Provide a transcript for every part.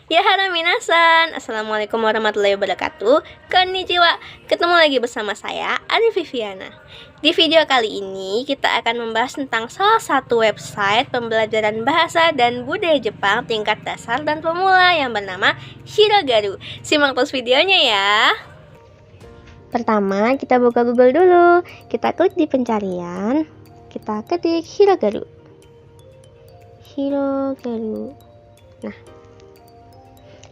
Ya hara minasan, assalamualaikum warahmatullahi wabarakatuh. Konnichiwa, ketemu lagi bersama saya Ari Viviana. Di video kali ini kita akan membahas tentang salah satu website pembelajaran bahasa dan budaya Jepang tingkat dasar dan pemula yang bernama Hiragaru. Simak terus videonya ya. Pertama, kita buka Google dulu. Kita klik di pencarian, kita ketik Hiragaru. Nah,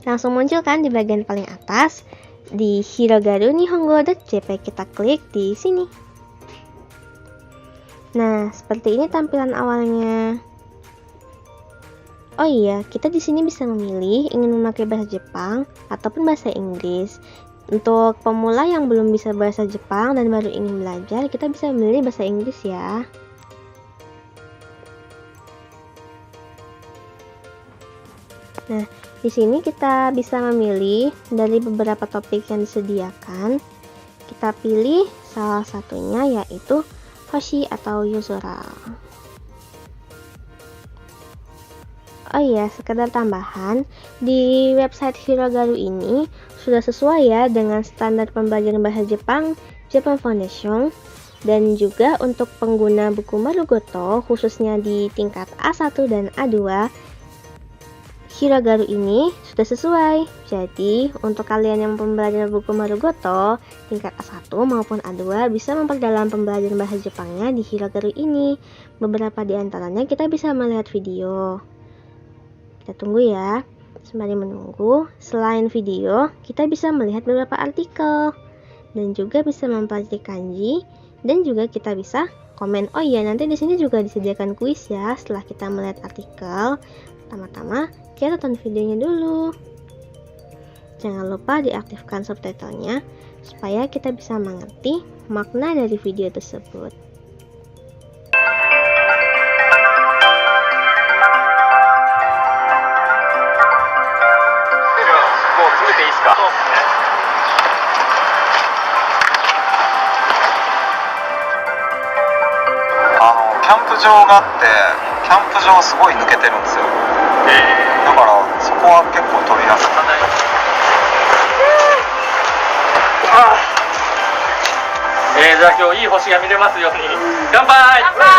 langsung muncul kan di bagian paling atas di hiragaru-nihongo.jp. Kita klik di sini. Nah, seperti ini tampilan awalnya. Oh iya, kita di sini bisa memilih ingin memakai bahasa Jepang ataupun bahasa Inggris. Untuk pemula yang belum bisa bahasa Jepang dan baru ingin belajar, kita bisa memilih bahasa Inggris ya. Nah, di sini kita bisa memilih dari beberapa topik yang disediakan. Kita pilih salah satunya yaitu Hoshi atau Yuzura. Oh iya, sekedar tambahan, di website Hiragaru ini sudah sesuai ya dengan standar pembelajaran bahasa Jepang, Japan Foundation, dan juga untuk pengguna buku Marugoto khususnya di tingkat A1 dan A2, Hiragaru ini sudah sesuai. Jadi, untuk kalian yang pembelajaran buku Marugoto tingkat A1 maupun A2 bisa memperdalam pembelajaran bahasa Jepangnya di Hiragaru ini. Beberapa di antaranya kita bisa melihat video. Kita tunggu ya. Sembari menunggu, selain video, kita bisa melihat beberapa artikel dan juga bisa mempelajari kanji dan juga kita bisa komen. Oh iya, nanti di sini juga disediakan kuis ya setelah kita melihat artikel. Pertama-tama kita tonton videonya dulu. Jangan lupa diaktifkan subtitlenya supaya kita bisa mengerti makna dari video tersebut.キャンプ場があって、キャンプ場すごい抜けてるんですよ。だからそこは結構取りやすい。じゃあ今日いい星が見れますように乾杯。乾杯。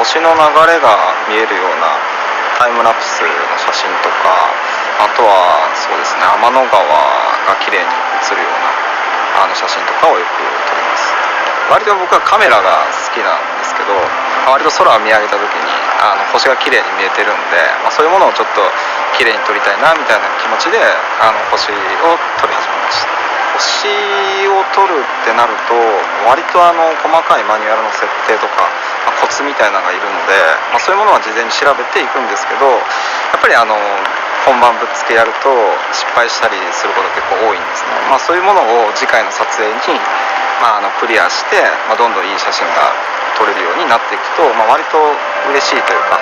星の流れが見えるようなタイムラプスの写真とか、あとはそうですね、天の川が綺麗に映るような写真とかをよく撮ります。割と僕はカメラが好きなんですけど、割と空を見上げた時に星が綺麗に見えてるんで、そういうものをちょっと綺麗に撮りたいなみたいな気持ちで星を撮り始めました。星を撮るってなると割と細かいマニュアルの設定とか、コツみたいなのがいるので、そういうものは事前に調べていくんですけど、やっぱり本番ぶっつけやると失敗したりすることが結構多いんですね。そういうものを次回の撮影に、クリアして、どんどんいい写真が撮れるようになっていくと、割と嬉しいというか。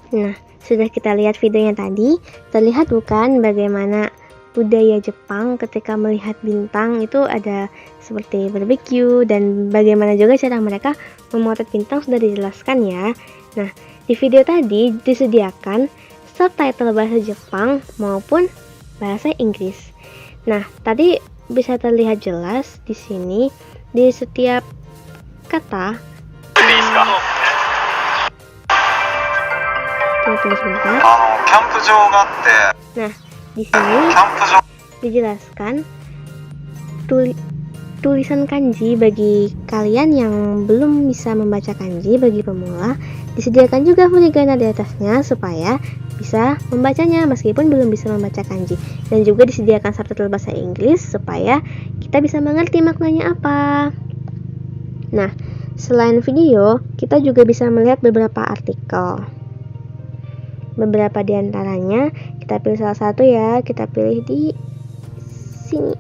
Nah, sudah kita lihat videonya tadi, terlihat bukan bagaimana budaya Jepang ketika melihat bintang itu ada seperti barbecue dan bagaimana juga cara mereka memotret bintang sudah dijelaskan ya. Nah, di video tadi disediakan subtitle bahasa Jepang maupun bahasa Inggris. Nah, tadi bisa terlihat jelas di sini di setiap kata. Tunggu sebentar. Nah, di sini dijelaskan tulisan kanji bagi kalian yang belum bisa membaca kanji bagi pemula. Disediakan juga furigana di atasnya supaya bisa membacanya meskipun belum bisa membaca kanji. Dan juga disediakan subtitle bahasa Inggris supaya kita bisa mengerti maknanya apa. Nah, selain video, kita juga bisa melihat beberapa artikel. Beberapa di antaranya, kita pilih salah satu ya, kita pilih di sini.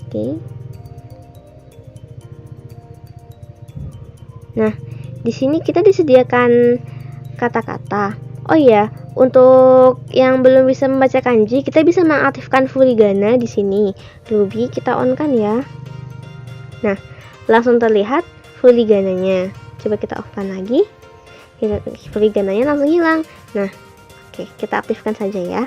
Oke. Nah, di sini kita disediakan kata-kata. Oh iya, untuk yang belum bisa membaca kanji, kita bisa mengaktifkan furigana di sini. Ruby kita on kan ya. Nah, langsung terlihat furigananya. Coba kita off-kan lagi. Furigananya langsung hilang. Nah, oke, kita aktifkan saja ya.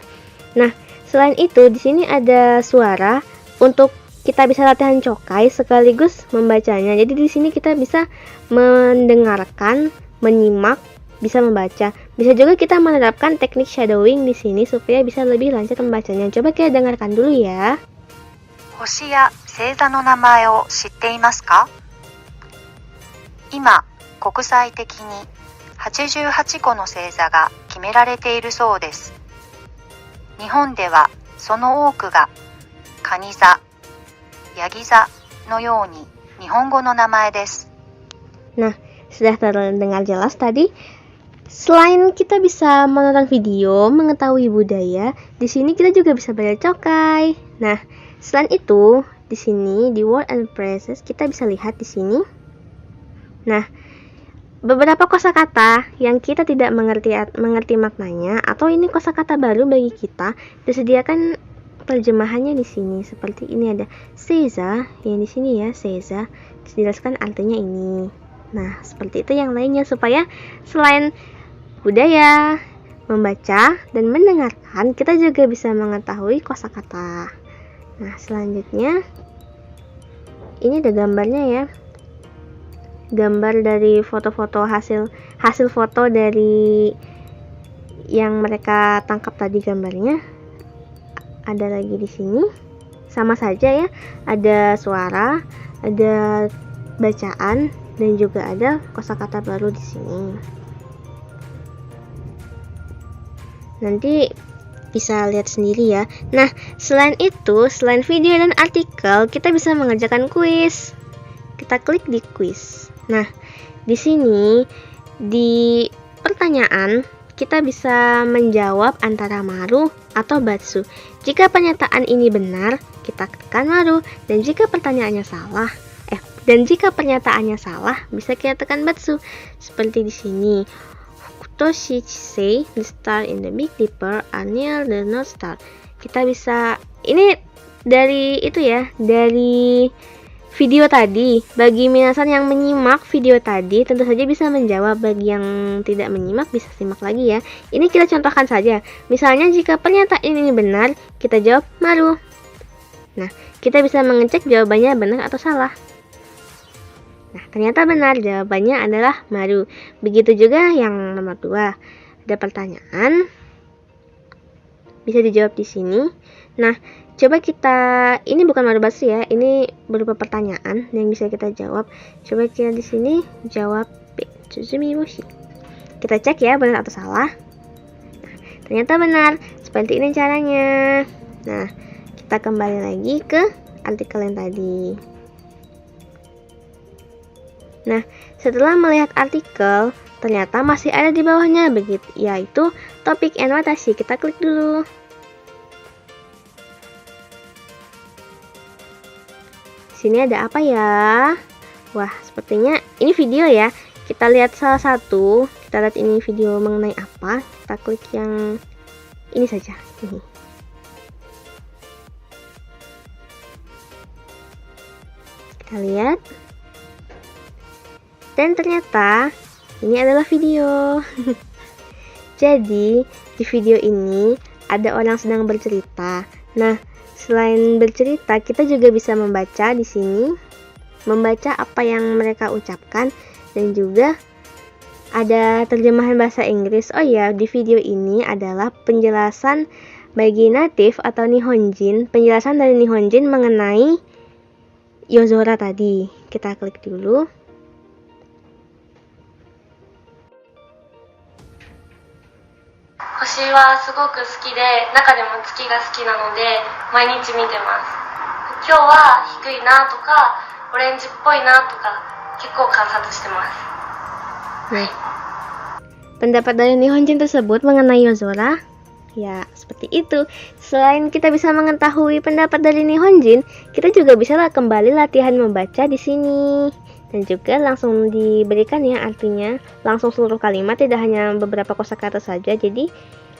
Nah, selain itu di sini ada suara untuk kita bisa latihan cokai sekaligus membacanya. Jadi di sini kita bisa mendengarkan, menyimak, bisa membaca. Bisa juga kita menerapkan teknik shadowing di sini supaya bisa lebih lancar membacanya. Coba kita dengarkan dulu ya. 星や星座の名前を知っていますか？今、国際的に88個の星座が決められているそうです。日本ではその多くが蟹座、ヤギ座のように日本語の名前です。 Nah, sudah terdengar jelas tadi. Selain kita bisa menonton video, mengetahui budaya, di sini kita juga bisa belajar cokai. Nah, selain itu, di sini di word and phrases kita bisa lihat di sini. Nah, beberapa kosakata yang kita tidak mengerti maknanya atau ini kosakata baru bagi kita, disediakan terjemahannya di sini. Seperti ini ada seiza, yang di sini ya, seiza, dijelaskan artinya ini. Nah, seperti itu yang lainnya supaya selain budaya, membaca dan mendengarkan, kita juga bisa mengetahui kosakata. Nah, selanjutnya ini ada gambarnya ya. Gambar dari foto-foto hasil foto dari yang mereka tangkap tadi gambarnya. Ada lagi di sini. Sama saja ya, ada suara, ada bacaan dan juga ada kosakata baru di sini. Nanti bisa lihat sendiri ya. Nah, selain itu, selain video dan artikel, kita bisa mengerjakan kuis. Kita klik di kuis. Nah, di sini di pertanyaan kita bisa menjawab antara maru atau batsu. Jika pernyataan ini benar, kita tekan maru, dan jika pertanyaannya salah, jika pernyataannya salah, bisa kita tekan batsu. Seperti di sini. Fukutoshi say the star in the Big Dipper are near the North Star. Kita bisa, ini dari itu ya, dari video tadi. Bagi minasan yang menyimak video tadi, tentu saja bisa menjawab. Bagi yang tidak menyimak, bisa simak lagi ya. Ini kita contohkan saja. Misalnya jika pernyataan ini benar, kita jawab maru. Nah, kita bisa mengecek jawabannya benar atau salah. Nah, ternyata benar, jawabannya adalah maru. Begitu juga yang nomor 2. Ada pertanyaan, bisa dijawab di sini. Nah, coba kita, ini bukan maru batsu ya, ini berupa pertanyaan yang bisa kita jawab. Coba kita di sini jawab B, Tsuzumi Boshi. Kita cek ya benar atau salah. Nah, ternyata benar. Seperti ini caranya. Nah, kita kembali lagi ke artikel yang tadi. Nah, setelah melihat artikel, ternyata masih ada di bawahnya, begitu, yaitu topik and watashi. Kita klik dulu. Sini ada apa ya? Wah, sepertinya ini video ya. Kita lihat salah satu. Kita lihat ini video mengenai apa. Kita klik yang ini saja. Ini. Kita lihat. Dan ternyata ini adalah video. Jadi di video ini ada orang sedang bercerita. Nah, selain bercerita, kita juga bisa membaca di sini, membaca apa yang mereka ucapkan, dan juga ada terjemahan bahasa Inggris. Oh ya, di video ini adalah penjelasan bagi native atau Nihonjin, penjelasan dari Nihonjin mengenai Yozora tadi. Kita klik dulu. 星はすごく好きで、中でも月が好きなので毎日見てます。今日は低いなとかオレンジっぽいなとか結構観察してます。Nah, Pendapat dari Nihonjin tersebut mengenai Yozora, ya seperti itu. Selain kita bisa mengetahui pendapat dari Nihonjin, kita juga bisa kembali latihan membaca di sini. Dan juga langsung diberikan ya artinya, langsung seluruh kalimat, tidak hanya beberapa kosakata saja. Jadi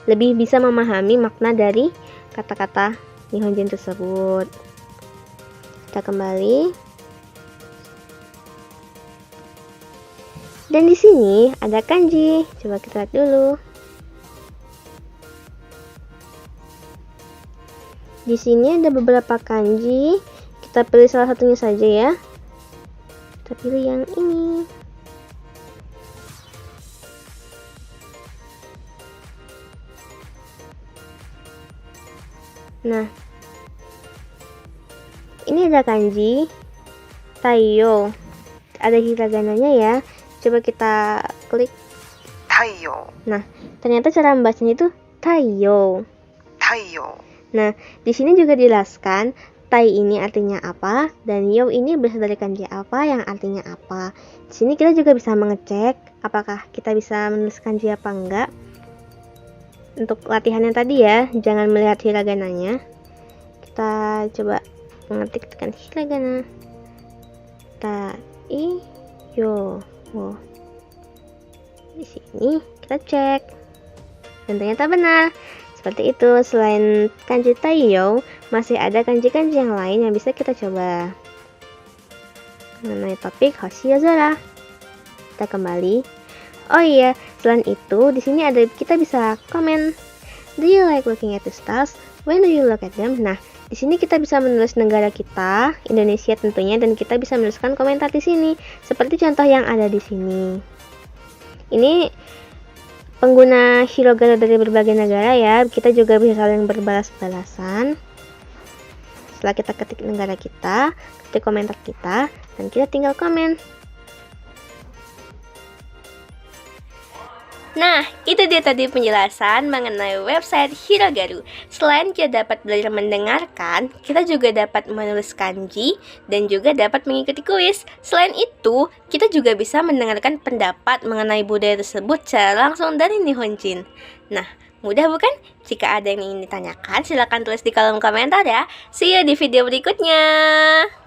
lebih bisa memahami makna dari kata-kata Nihonjin tersebut. Kita kembali. Dan di sini ada kanji. Coba kita lihat dulu. Di sini ada beberapa kanji. Kita pilih salah satunya saja ya. Kita pilih yang ini. Nah, ini ada kanji Taiyo. Ada hiragananya ya. Coba kita klik. Taiyo. Nah, ternyata cara membacanya itu Taiyo. Taiyo. Nah, di sini juga dijelaskan Tai ini artinya apa dan Yo ini berasal dari kanji apa yang artinya apa. Di sini kita juga bisa mengecek apakah kita bisa menulis kanji apa enggak. Untuk latihannya tadi ya, jangan melihat hiragananya. Kita coba mengetik dengan hiragana. Taiyo. Oh. Di sini kita cek dan ternyata benar. Seperti itu. Selain kanji Taiyo, masih ada kanji-kanji yang lain yang bisa kita coba. Mengenai topik Hoshi Yozora, kita kembali. Oh iya, selain itu di sini ada kita bisa komen. Do you like looking at the stars? When do you look at them? Nah, di sini kita bisa menulis negara kita, Indonesia tentunya, dan kita bisa menuliskan komentar di sini, seperti contoh yang ada di sini. Ini pengguna hiragana dari berbagai negara ya. Kita juga bisa saling berbalas-balasan. Setelah kita ketik negara kita, ketik komentar kita, dan kita tinggal komen. Nah, itu dia tadi penjelasan mengenai website Hiragaru. Selain kita dapat belajar mendengarkan, kita juga dapat menulis kanji dan juga dapat mengikuti kuis. Selain itu, kita juga bisa mendengarkan pendapat mengenai budaya tersebut secara langsung dari Nihonjin. Nah, mudah bukan? Jika ada yang ingin ditanyakan, silahkan tulis di kolom komentar ya. See you di video berikutnya.